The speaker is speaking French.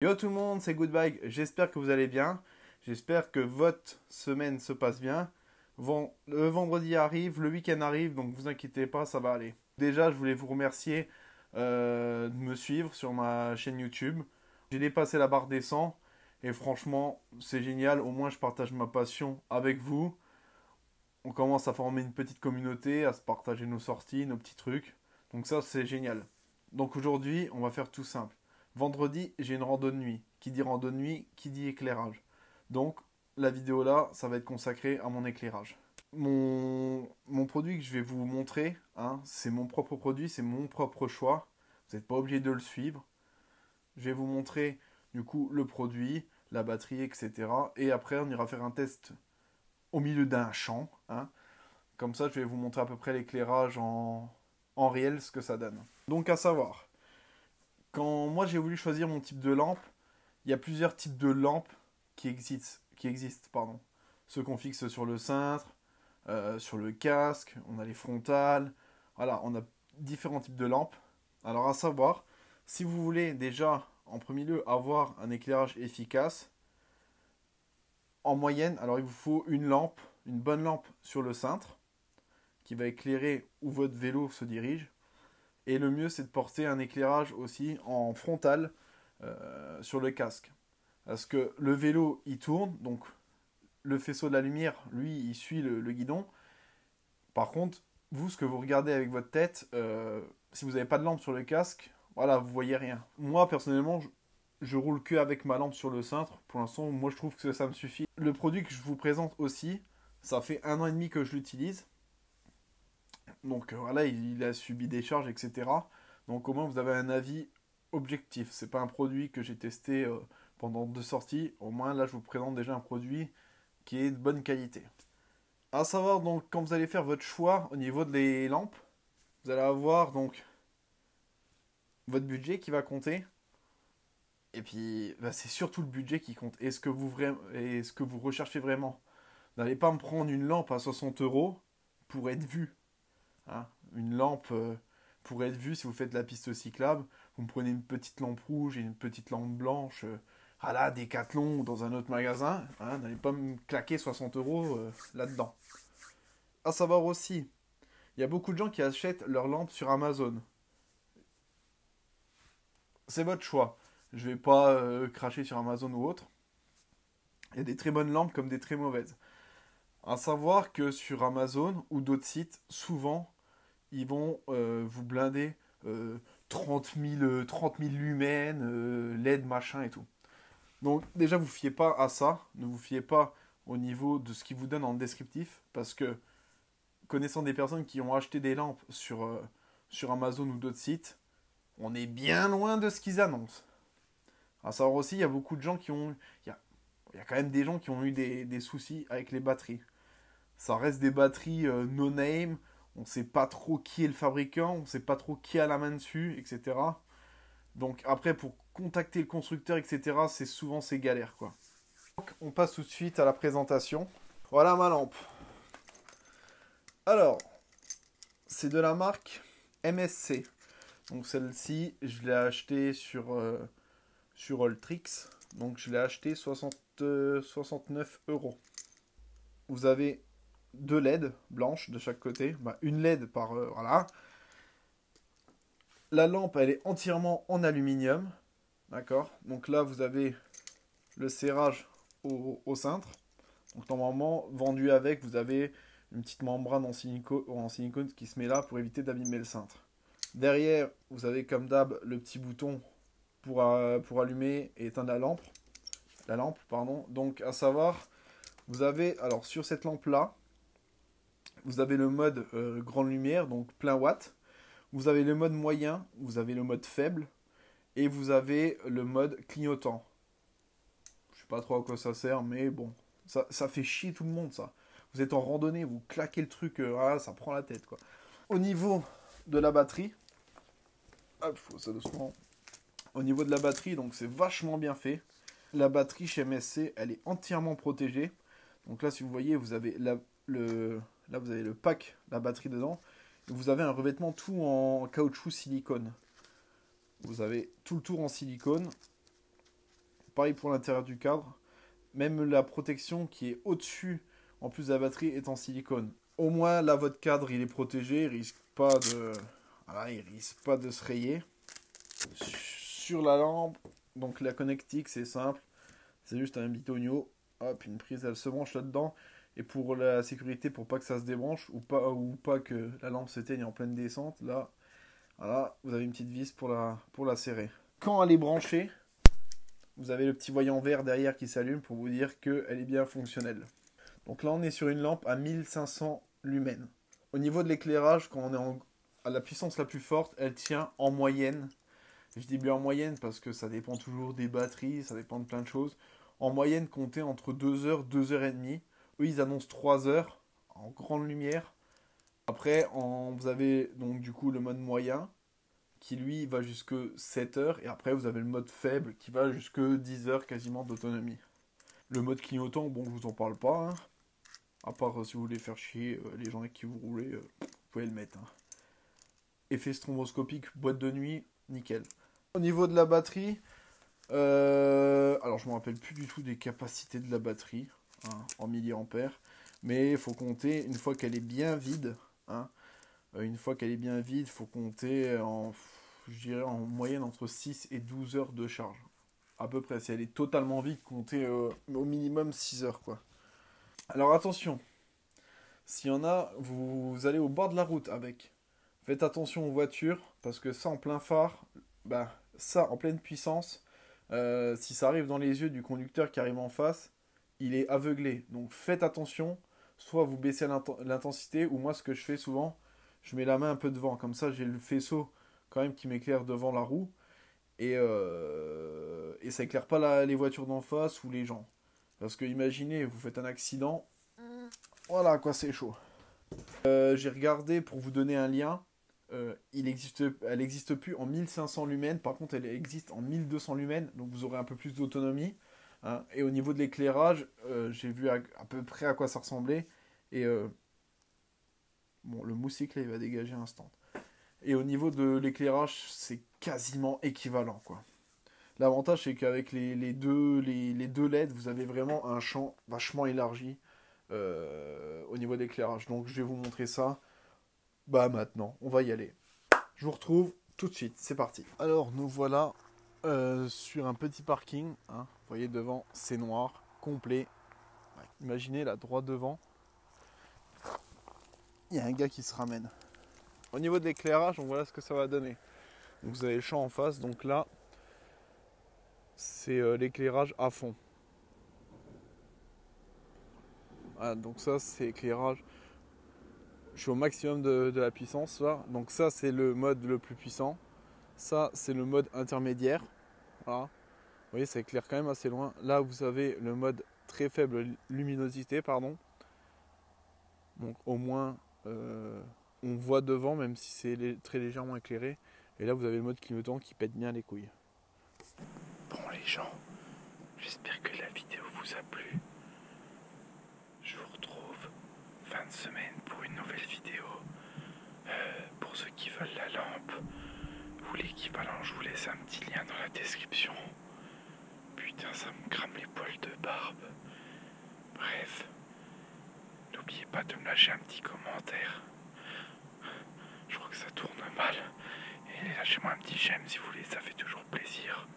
Yo tout le monde, c'est Goodbye, j'espère que vous allez bien, j'espère que votre semaine se passe bien. Le vendredi arrive, le week-end arrive, donc vous inquiétez pas, ça va aller. Déjà, je voulais vous remercier de me suivre sur ma chaîne YouTube. J'ai dépassé la barre des 100 et franchement, c'est génial, au moins je partage ma passion avec vous. On commence à former une petite communauté, à se partager nos sorties, nos petits trucs. Donc ça, c'est génial. Donc aujourd'hui, on va faire tout simple. Vendredi, j'ai une rando de nuit. Qui dit rando de nuit, qui dit éclairage. Donc, la vidéo là, ça va être consacré à mon éclairage. Mon produit que je vais vous montrer, hein, c'est mon propre produit, c'est mon propre choix. Vous n'êtes pas obligé de le suivre. Je vais vous montrer du coup le produit, la batterie, etc. Et après, on ira faire un test au milieu d'un champ. Hein. Comme ça, je vais vous montrer à peu près l'éclairage en réel, ce que ça donne. Donc, à savoir, quand moi j'ai voulu choisir mon type de lampe, il y a plusieurs types de lampes qui existent, pardon. Ceux qu'on fixe sur le cintre, sur le casque, on a les frontales, voilà, on a différents types de lampes. Alors à savoir, si vous voulez déjà en premier lieu avoir un éclairage efficace, en moyenne, alors il vous faut une lampe, une bonne lampe sur le cintre, qui va éclairer où votre vélo se dirige. Et le mieux, c'est de porter un éclairage aussi en frontal sur le casque. Parce que le vélo, il tourne, donc le faisceau de la lumière, lui, il suit le guidon. Par contre, vous, ce que vous regardez avec votre tête, si vous n'avez pas de lampe sur le casque, voilà, vous voyez rien. Moi, personnellement, je roule que avec ma lampe sur le cintre. Pour l'instant, moi, je trouve que ça me suffit. Le produit que je vous présente aussi, ça fait 1 an et demi que je l'utilise. Donc voilà, il a subi des charges, etc. Donc au moins vous avez un avis objectif. C'est pas un produit que j'ai testé pendant 2 sorties. Au moins là je vous présente déjà un produit qui est de bonne qualité. À savoir donc quand vous allez faire votre choix au niveau des lampes, vous allez avoir donc votre budget qui va compter. Et puis bah, c'est surtout le budget qui compte. Est-ce que vous recherchez vraiment? N'allez pas me prendre une lampe à 60 euros pour être vu. Hein, une lampe pour être vue si vous faites de la piste cyclable. Vous me prenez une petite lampe rouge et une petite lampe blanche à la Decathlon ou dans un autre magasin. Hein, n'allez pas me claquer 60 euros là-dedans. À savoir aussi, il y a beaucoup de gens qui achètent leurs lampes sur Amazon. C'est votre choix. Je vais pas cracher sur Amazon ou autre. Il y a des très bonnes lampes comme des très mauvaises. À savoir que sur Amazon ou d'autres sites, souvent, ils vont vous blinder 30 000 lumens, LED, machin et tout. Donc déjà, vous ne fiez pas à ça, ne vous fiez pas au niveau de ce qu'ils vous donnent en descriptif, parce que connaissant des personnes qui ont acheté des lampes sur Amazon ou d'autres sites, on est bien loin de ce qu'ils annoncent. À savoir aussi, il y a beaucoup de gens qui ont... Il y a quand même des gens qui ont eu des soucis avec les batteries. Ça reste des batteries no name, on ne sait pas trop qui est le fabricant, on ne sait pas trop qui a la main dessus, etc. Donc après, pour contacter le constructeur, etc., c'est souvent ces galères, quoi. Donc, on passe tout de suite à la présentation. Voilà ma lampe. Alors, c'est de la marque MSC. Donc celle-ci, je l'ai achetée sur Alltrix. Donc je l'ai achetée 69 euros. Vous avez 2 LED blanches de chaque côté. Bah, une LED par... voilà. La lampe, elle est entièrement en aluminium. D'accord. Donc là, vous avez le serrage au cintre. Donc normalement, vendu avec, vous avez une petite membrane en silicone qui se met là pour éviter d'abîmer le cintre. Derrière, vous avez comme d'hab le petit bouton pour allumer et éteindre la lampe. Donc à savoir, vous avez, alors sur cette lampe là, vous avez le mode grande lumière, donc plein watt. Vous avez le mode moyen, vous avez le mode faible, et vous avez le mode clignotant. Je sais pas trop à quoi ça sert, mais bon, ça fait chier tout le monde ça. Vous êtes en randonnée, vous claquez le truc, ça prend la tête quoi. Au niveau de la batterie, hop, faut ça doucement. Au niveau de la batterie, donc c'est vachement bien fait. La batterie chez MSC, elle est entièrement protégée. Donc là, si vous voyez, vous avez là vous avez le pack, la batterie dedans. Et vous avez un revêtement tout en caoutchouc silicone. Vous avez tout le tour en silicone. Pareil pour l'intérieur du cadre. Même la protection qui est au-dessus, en plus de la batterie, est en silicone. Au moins, là, votre cadre, il est protégé. Il risque pas de... Voilà, il risque pas de se rayer. Sur la lampe, donc la connectique, c'est simple. C'est juste un bitonio. Hop, une prise, elle se branche là-dedans. Et pour la sécurité, pour pas que ça se débranche, ou pas que la lampe s'éteigne en pleine descente, là, voilà, vous avez une petite vis pour la serrer. Quand elle est branchée, vous avez le petit voyant vert derrière qui s'allume pour vous dire qu'elle est bien fonctionnelle. Donc là, on est sur une lampe à 1500 lumens. Au niveau de l'éclairage, quand on est à la puissance la plus forte, elle tient en moyenne. Je dis bien en moyenne parce que ça dépend toujours des batteries, ça dépend de plein de choses. En moyenne, comptez entre 2 heures, 2 heures et demie. Eux, ils annoncent 3 heures en grande lumière. Après, vous avez donc du coup le mode moyen qui lui va jusque 7 heures. Et après, vous avez le mode faible qui va jusque 10 heures quasiment d'autonomie. Le mode clignotant, bon, je vous en parle pas. Hein. À part si vous voulez faire chier les gens avec qui vous roulez, vous pouvez le mettre. Hein. Effet stromboscopique, boîte de nuit, nickel. Au niveau de la batterie, alors je me rappelle plus du tout des capacités de la batterie hein, en milliampères, mais il faut compter une fois qu'elle est bien vide. Hein, une fois qu'elle est bien vide, il faut compter je dirais en moyenne entre 6 et 12 heures de charge. À peu près, si elle est totalement vide, comptez au minimum 6 heures quoi. Alors attention, s'il y en a, vous allez au bord de la route avec. Faites attention aux voitures, parce que ça en plein phare, bah, ça en pleine puissance, si ça arrive dans les yeux du conducteur qui arrive en face, il est aveuglé. Donc faites attention, soit vous baissez l'intensité, ou moi ce que je fais souvent, je mets la main un peu devant, comme ça j'ai le faisceau quand même qui m'éclaire devant la roue, et ça éclaire pas les voitures d'en face ou les gens. Parce que imaginez, vous faites un accident, voilà quoi, c'est chaud. J'ai regardé pour vous donner un lien. Elle n'existe plus en 1500 lumens, par contre elle existe en 1200 lumens, donc vous aurez un peu plus d'autonomie. Hein. Et au niveau de l'éclairage, j'ai vu à peu près à quoi ça ressemblait. Et bon, le moussik là il va dégager instant. Et au niveau de l'éclairage, c'est quasiment équivalent quoi. L'avantage c'est qu'avec les deux LED, vous avez vraiment un champ vachement élargi au niveau d'éclairage. Donc je vais vous montrer ça. Bah maintenant, on va y aller. Je vous retrouve tout de suite, c'est parti. Alors nous voilà sur un petit parking. Hein. Vous voyez devant, c'est noir, complet. Ouais, imaginez là, droit devant. Il y a un gars qui se ramène. Au niveau de l'éclairage, on voit ce que ça va donner. Donc, vous avez le champ en face, donc là, c'est l'éclairage à fond. Voilà, donc ça c'est éclairage. Je suis au maximum de la puissance là. Donc ça c'est le mode le plus puissant. Ça c'est le mode intermédiaire. Voilà. Vous voyez ça éclaire quand même assez loin. Là vous avez le mode très faible luminosité pardon. Donc au moins on voit devant même si c'est très légèrement éclairé. Et là vous avez le mode clignotant qui pète bien les couilles. Bon les gens, j'espère que la vidéo vous a plu. Je vous retrouve fin de semaine pour une nouvelle vidéo. Pour ceux qui veulent la lampe ou l'équivalent, je vous laisse un petit lien dans la description. Putain, ça me crame les poils de barbe. Bref, n'oubliez pas de me lâcher un petit commentaire. Je crois que ça tourne mal. Et lâchez-moi un petit j'aime si vous voulez, ça fait toujours plaisir.